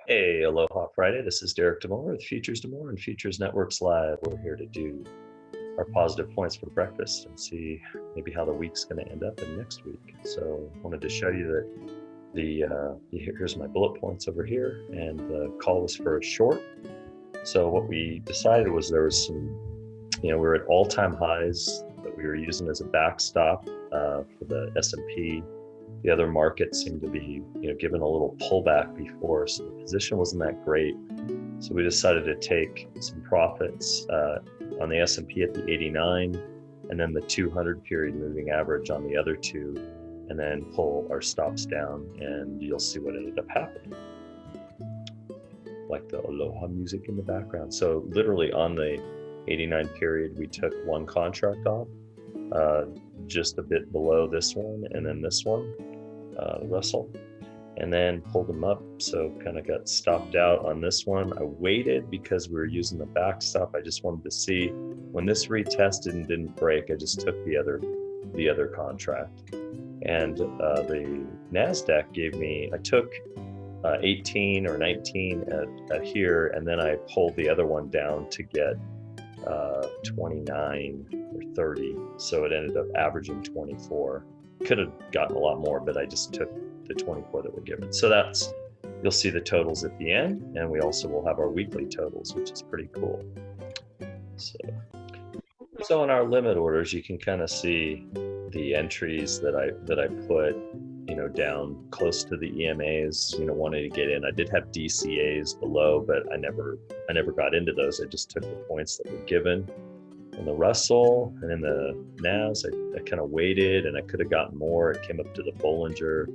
Hey, Aloha Friday. This is Derek DeMore with Futures DeMore and Futures Networks Live. We're here to do our positive points for breakfast and see maybe how the week's going to end up in next week. So I wanted to show you that here's my bullet points over here, and the call was for a short. So what we decided was there was we were at all-time highs that we were using as a backstop for the S&P. The other markets seemed to be, given a little pullback before, so the position wasn't that great. So we decided to take some profits on the S&P at the 89, and then the 200 period moving average on the other two, and then pull our stops down, and you'll see what ended up happening. Like the Aloha music in the background. So literally on the 89 period, we took one contract off, just a bit below this one, and then this one, Russell, and then pulled them up. So kind of got stopped out on this one. I waited because we were using the backstop. I just wanted to see when this retested and didn't break. I just took the other contract, and the NASDAQ gave me. I took 18 or 19 at here, and then I pulled the other one down to get 29 or 30. So it ended up averaging 24. Could have gotten a lot more, but I just took the 24 that were given. So you'll see the totals at the end, and we also will have our weekly totals, which is pretty cool. So in our limit orders, you can kind of see the entries that I put, down close to the EMAs, wanting to get in. I did have DCAs below, but I never got into those. I just took the points that were given. In the Russell and in the NAS, I kind of waited, and I could have gotten more. It came up to the Bollinger.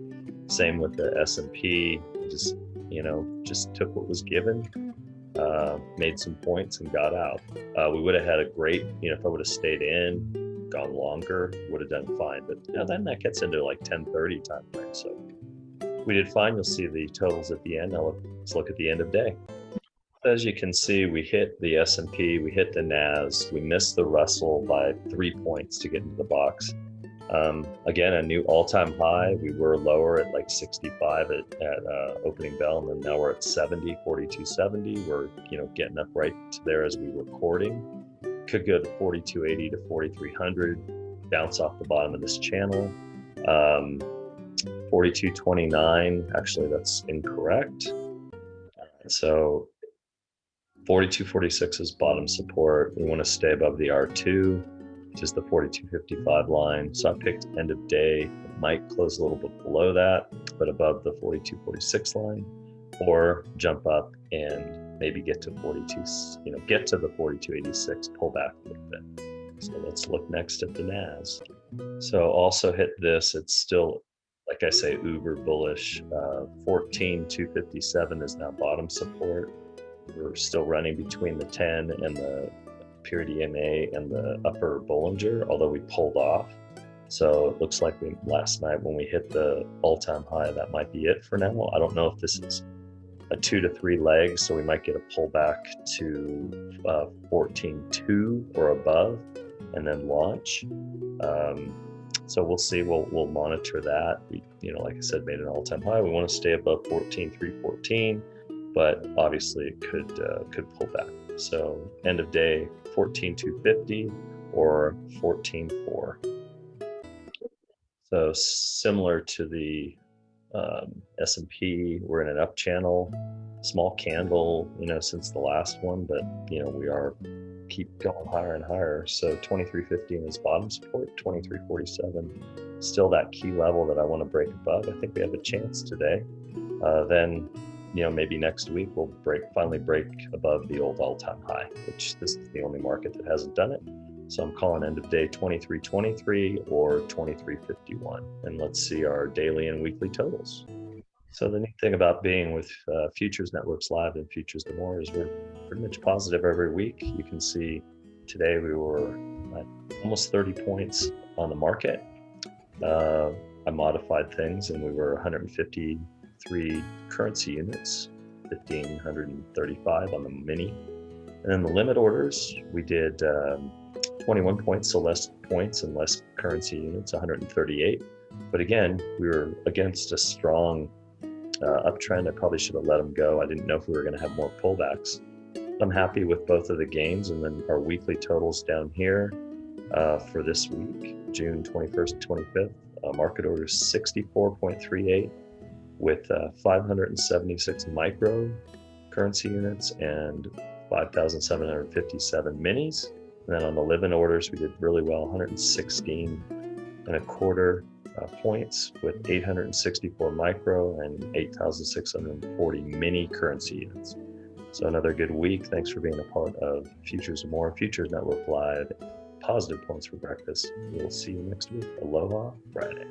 Same with the S&P. Just took what was given, made some points, and got out. We would have had a great, if I would have stayed in, gone longer, would have done fine. But then that gets into like 10:30 time frame. So we did fine. You'll see the totals at the end. Now let's look at the end of day. As you can see, we hit the S&P, we hit the NAS, we missed the Russell by 3 points to get into the box. Again, a new all-time high. We were lower at like 65 at opening bell, and then now we're at 70, 42.70. We're getting up right to there as we were recording. Could go to 42.80 to 4,300, bounce off the bottom of this channel. 42.29, actually that's incorrect. So 42.46 is bottom support. We want to stay above the R2, which is the 42.55 line. So I picked end of day. It might close a little bit below that, but above the 42.46 line, or jump up and maybe get to 42, get to the 42.86, pull back a little bit. So let's look next at the NAS. So also hit this. It's still, like I say, uber bullish. 14.257 is now bottom support. We're still running between the 10 and the period EMA and the upper Bollinger, although we pulled off. So it looks like last night when we hit the all-time high, that might be it for now. I don't know if this is a 2 to 3 legs, so we might get a pullback to 14.2 or above and then launch. So we'll see. We'll monitor that. We, like I said, made an all-time high. We want to stay above 14.314. But obviously it could pull back. So end of day 14.250 or 14.4. So similar to the S&P, we're in an up channel, small candle, since the last one, but we keep going higher and higher. So 23.15 is bottom support, 23.47 still that key level that I want to break above. I think we have a chance today. Then maybe next week we'll finally break above the old all-time high, which this is the only market that hasn't done it. So I'm calling end of day 23.23 or 23.51. And let's see our daily and weekly totals. So the neat thing about being with Futures Networks Live and Futures DeMore is we're pretty much positive every week. You can see today we were at almost 30 points on the market. I modified things and we were 153 currency units, 1,535 on the mini. And then the limit orders, we did 21 points, so less points and less currency units, 138. But again, we were against a strong uptrend. I probably should have let them go. I didn't know if we were going to have more pullbacks. I'm happy with both of the gains, and then our weekly totals down here for this week, June 21st to 25th. Market orders 64.38 with 576 micro currency units and 5,757 minis. And then on the live-in orders, we did really well, 116.25 points with 864 micro and 8,640 mini currency units. So another good week. Thanks for being a part of Futures and More, Futures Network Live, positive points for breakfast. We'll see you next week. Aloha Friday.